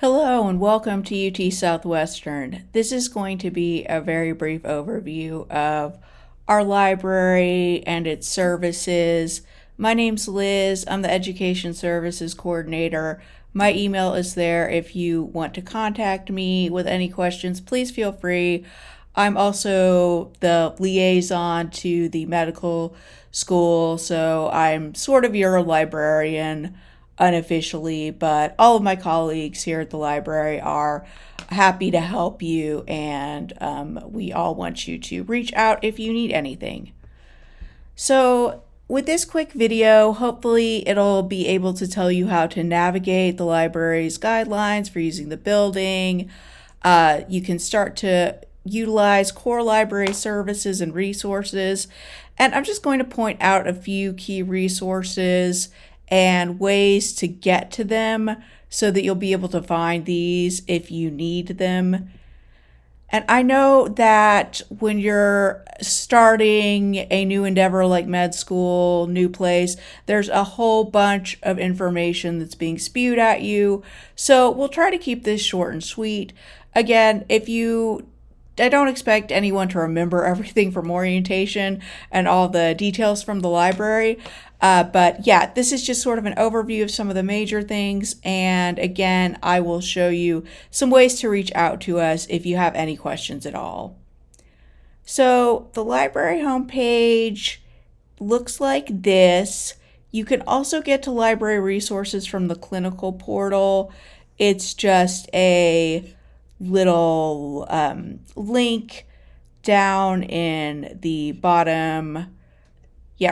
Hello and welcome to UT Southwestern. This is going to be a very brief overview of our library and its services. My name's Liz. I'm the Education Services Coordinator. My email is there if you want to contact me with any questions. Please feel free. I'm also the liaison to the medical school, so I'm sort of your librarian unofficially, but all of my colleagues here at the library are happy to help you, and we all want you to reach out if you need anything. So with this quick video, hopefully it'll be able to tell you how to navigate the library's guidelines for using the building. You can start to utilize core library services and resources. And I'm just going to point out a few key resources and ways to get to them so that you'll be able to find these if you need them. And I know that when you're starting a new endeavor like med school, new place, there's a whole bunch of information that's being spewed at you. So we'll try to keep this short and sweet. Again, I don't expect anyone to remember everything from orientation and all the details from the library. But yeah, this is just sort of an overview of some of the major things. And again, I will show you some ways to reach out to us if you have any questions at all. So the library homepage looks like this. You can also get to library resources from the clinical portal. It's just a little link down in the bottom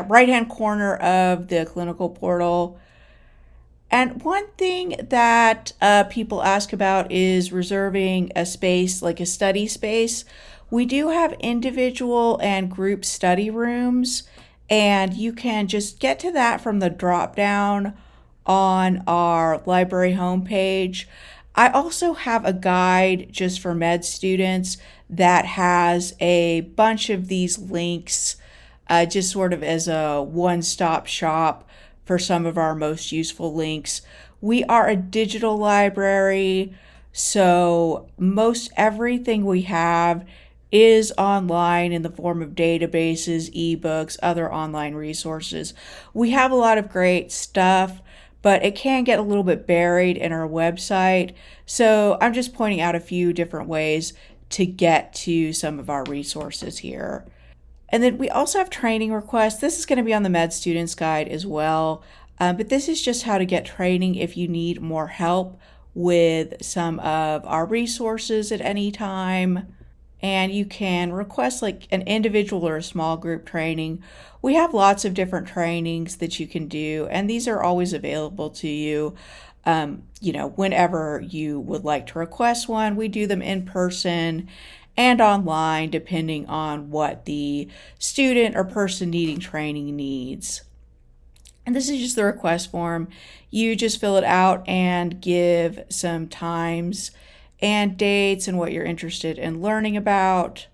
right-hand corner of the clinical portal. And one thing that people ask about is reserving a space, like a study space. We do have individual and group study rooms, and you can just get to that from the drop-down on our library homepage. I also have a guide just for med students that has a bunch of these links just sort of as a one-stop shop for some of our most useful links. We are a digital library, so most everything we have is online in the form of databases, ebooks, other online resources. We have a lot of great stuff, but it can get a little bit buried in our website. So I'm just pointing out a few different ways to get to some of our resources here. And then we also have training requests. This is going to be on the Med Students Guide as well. But this is just how to get training if you need more help with some of our resources at any time. And you can request like an individual or a small group training. We have lots of different trainings that you can do, and these are always available to you. Whenever you would like to request one. We do them in person and online, depending on what the student or person needing training needs. And this is just the request form. You just fill it out and give some times and dates and what you're interested in learning about.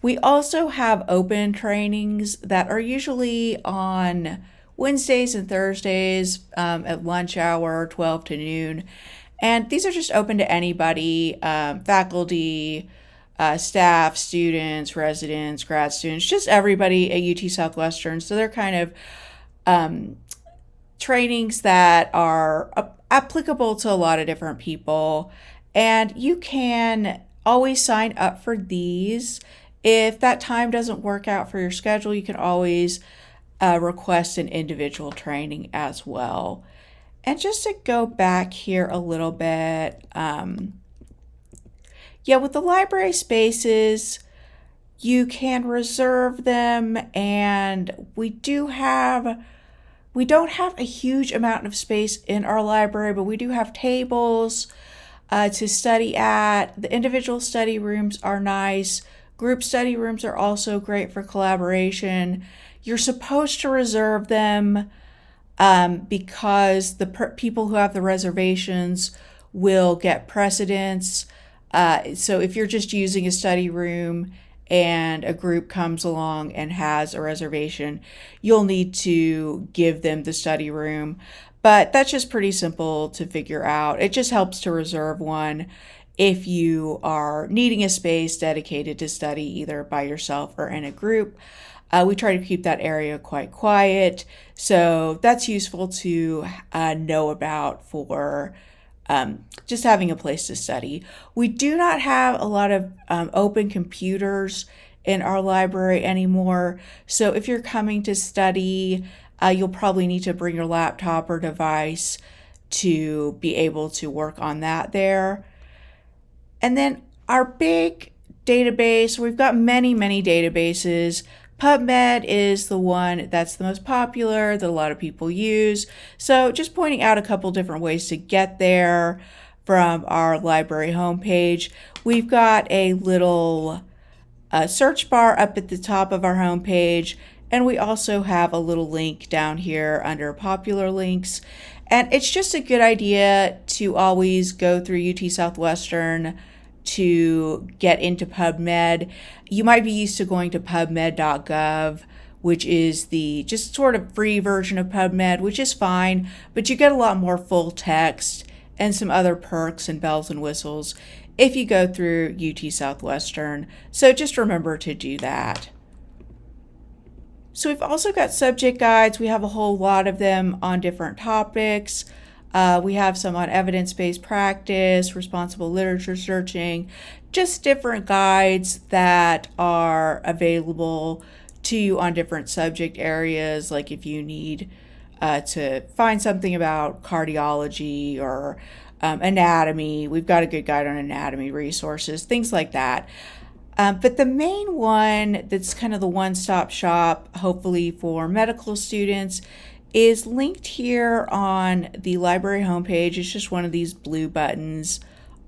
We also have open trainings that are usually on Wednesdays and Thursdays at lunch hour, 12 to noon. And these are just open to anybody, faculty, staff, students, residents, grad students, just everybody at UT Southwestern. So they're kind of trainings that are applicable to a lot of different people. And you can always sign up for these. If that time doesn't work out for your schedule, you can always request an individual training as well. And just to go back here a little bit, with the library spaces, you can reserve them, and we don't have a huge amount of space in our library, but we do have tables to study at. The individual study rooms are nice. Group study rooms are also great for collaboration. You're supposed to reserve them because the people who have the reservations will get precedence. So if you're just using a study room and a group comes along and has a reservation, you'll need to give them the study room. but that's just pretty simple to figure out. It just helps to reserve one if you are needing a space dedicated to study either by yourself or in a group. We try to keep that area quite quiet, so that's useful to know about for just having a place to study. We do not have a lot of open computers in our library anymore, so if you're coming to study, you'll probably need to bring your laptop or device to be able to work on that there. And then our big database, we've got many, many databases. PubMed is the one that's the most popular that a lot of people use. So just pointing out a couple different ways to get there from our library homepage. We've got a little search bar up at the top of our homepage, and we also have a little link down here under popular links. And it's just a good idea to always go through UT Southwestern to get into PubMed. You might be used to going to pubmed.gov, which is the just sort of free version of PubMed, which is fine, but you get a lot more full text and some other perks and bells and whistles if you go through UT Southwestern. So just remember to do that. So we've also got subject guides. We have a whole lot of them on different topics. We have some on evidence-based practice, responsible literature searching, just different guides that are available to you on different subject areas, like if you need to find something about cardiology or anatomy. We've got a good guide on anatomy resources, things like that. But the main one that's kind of the one-stop shop, hopefully for medical students, is linked here on the library homepage. It's just one of these blue buttons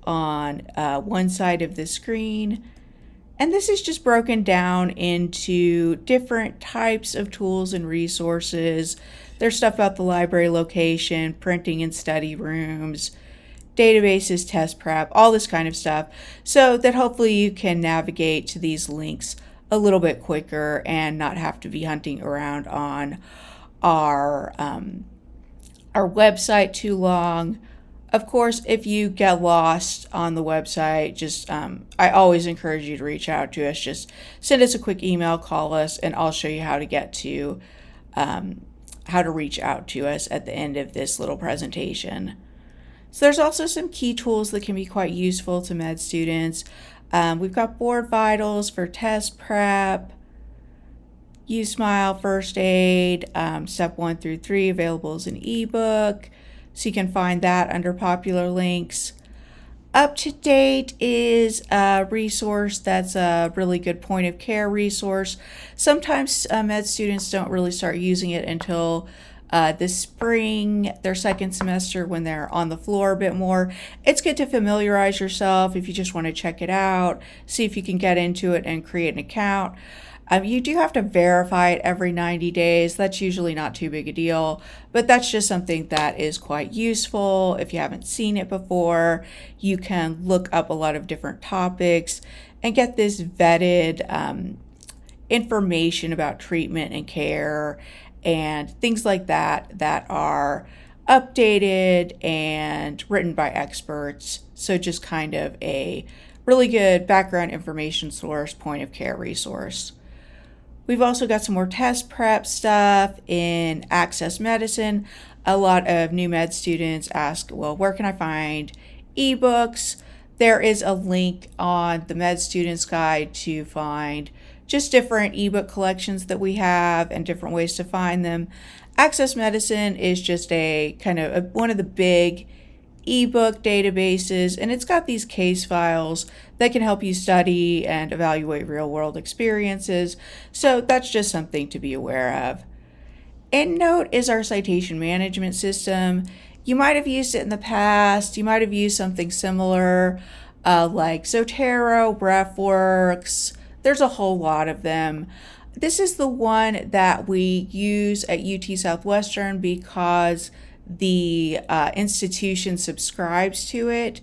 on one side of the screen. And this is just broken down into different types of tools and resources. There's stuff about the library location, printing and study rooms, databases, test prep, all this kind of stuff, so that hopefully you can navigate to these links a little bit quicker and not have to be hunting around on our website too long. Of course, if you get lost on the website, just I always encourage you to reach out to us. Just send us a quick email, call us, and I'll show you how to get to how to reach out to us at the end of this little presentation. So there's also some key tools that can be quite useful to med students. We've got board vitals for test prep, USmile first aid, step 1 through 3 available as an ebook. So you can find that under popular links. Up to Date is a resource that's a really good point of care resource. Sometimes med students don't really start using it until this spring, their second semester, when they're on the floor a bit more. It's good to familiarize yourself if you just want to check it out, see if you can get into it and create an account. You do have to verify it every 90 days. That's usually not too big a deal, but that's just something that is quite useful. If you haven't seen it before, you can look up a lot of different topics and get this vetted information about treatment and care and things like that that are updated and written by experts. So just kind of a really good background information source, point of care resource. We've also got some more test prep stuff in Access Medicine. A lot of new med students ask, well, where can I find ebooks? There is a link on the Med Students Guide to find just different ebook collections that we have and different ways to find them. Access Medicine is just a kind of one of the big ebook databases, and it's got these case files that can help you study and evaluate real-world experiences. So that's just something to be aware of. EndNote is our citation management system. You might have used it in the past. You might have used something similar like Zotero, BreathWorks. There's a whole lot of them. This is the one that we use at UT Southwestern because the institution subscribes to it.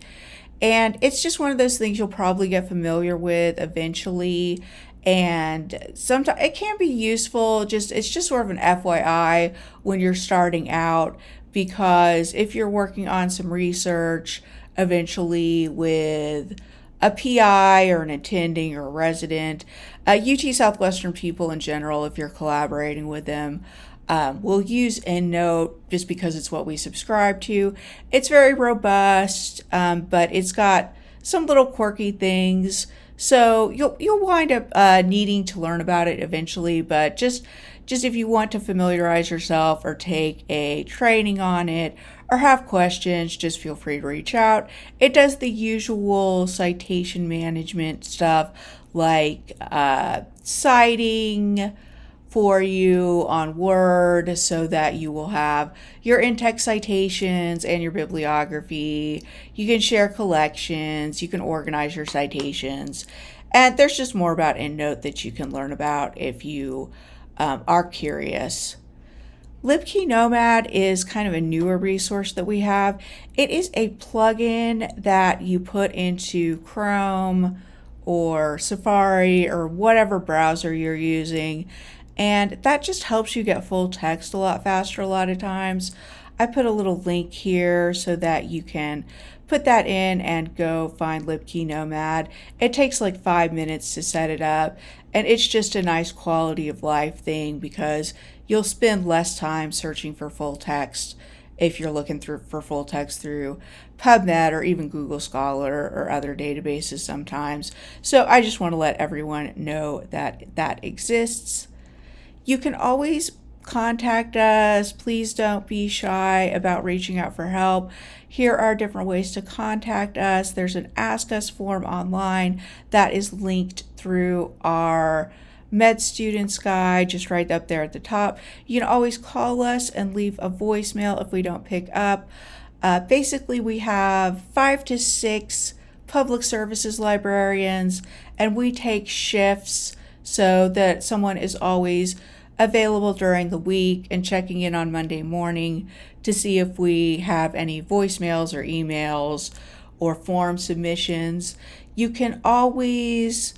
And it's just one of those things you'll probably get familiar with eventually. And sometimes it can be useful. It's just sort of an FYI when you're starting out, because if you're working on some research eventually with a PI or an attending or a resident, UT Southwestern people in general, if you're collaborating with them, we'll use EndNote just because it's what we subscribe to. It's very robust, but it's got some little quirky things. So you'll wind up needing to learn about it eventually, but just if you want to familiarize yourself or take a training on it or have questions, just feel free to reach out. It does the usual citation management stuff like citing for you on Word so that you will have your in-text citations and your bibliography. You can share collections, you can organize your citations, and there's just more about EndNote that you can learn about if you are curious. LibKey Nomad is kind of a newer resource that we have. It is a plugin that you put into Chrome or Safari or whatever browser you're using, and that just helps you get full text a lot faster a lot of times. I put a little link here so that you can put that in and go find LibKey Nomad. It takes like 5 minutes to set it up, and it's just a nice quality of life thing because you'll spend less time searching for full text if you're looking for full text through PubMed or even Google Scholar or other databases sometimes. So I just want to let everyone know that that exists. You can always contact us. Please don't be shy about reaching out for help. Here are different ways to contact us. There's an Ask Us form online that is linked through our Med Students Guide, just right up there at the top. You can always call us and leave a voicemail if we don't pick up. Basically, we have 5 to 6 public services librarians, and we take shifts so that someone is always available during the week and checking in on Monday morning to see if we have any voicemails or emails or form submissions. You can always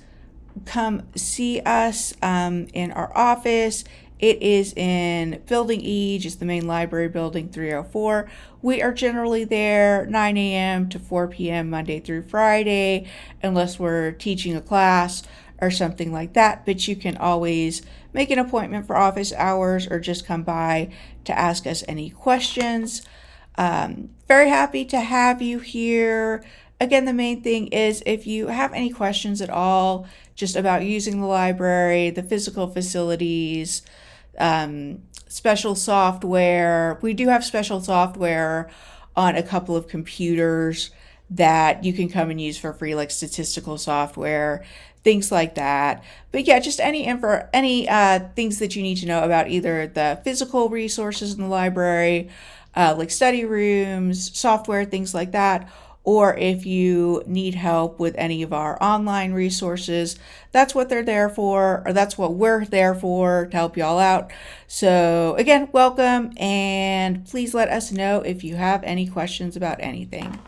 come see us in our office. It is in Building E, just the main library building, 304. We are generally there 9 a.m. to 4 p.m. Monday through Friday, unless we're teaching a class or something like that. But you can always make an appointment for office hours or just come by to ask us any questions. Very happy to have you here. Again, the main thing is if you have any questions at all just about using the library, the physical facilities, special software. We do have special software on a couple of computers that you can come and use for free, like statistical software, things like that. But yeah, just any things that you need to know about either the physical resources in the library, like study rooms, software, things like that, or if you need help with any of our online resources, that's what they're there for, or that's what we're there for, to help you all out. So again, welcome, and please let us know if you have any questions about anything.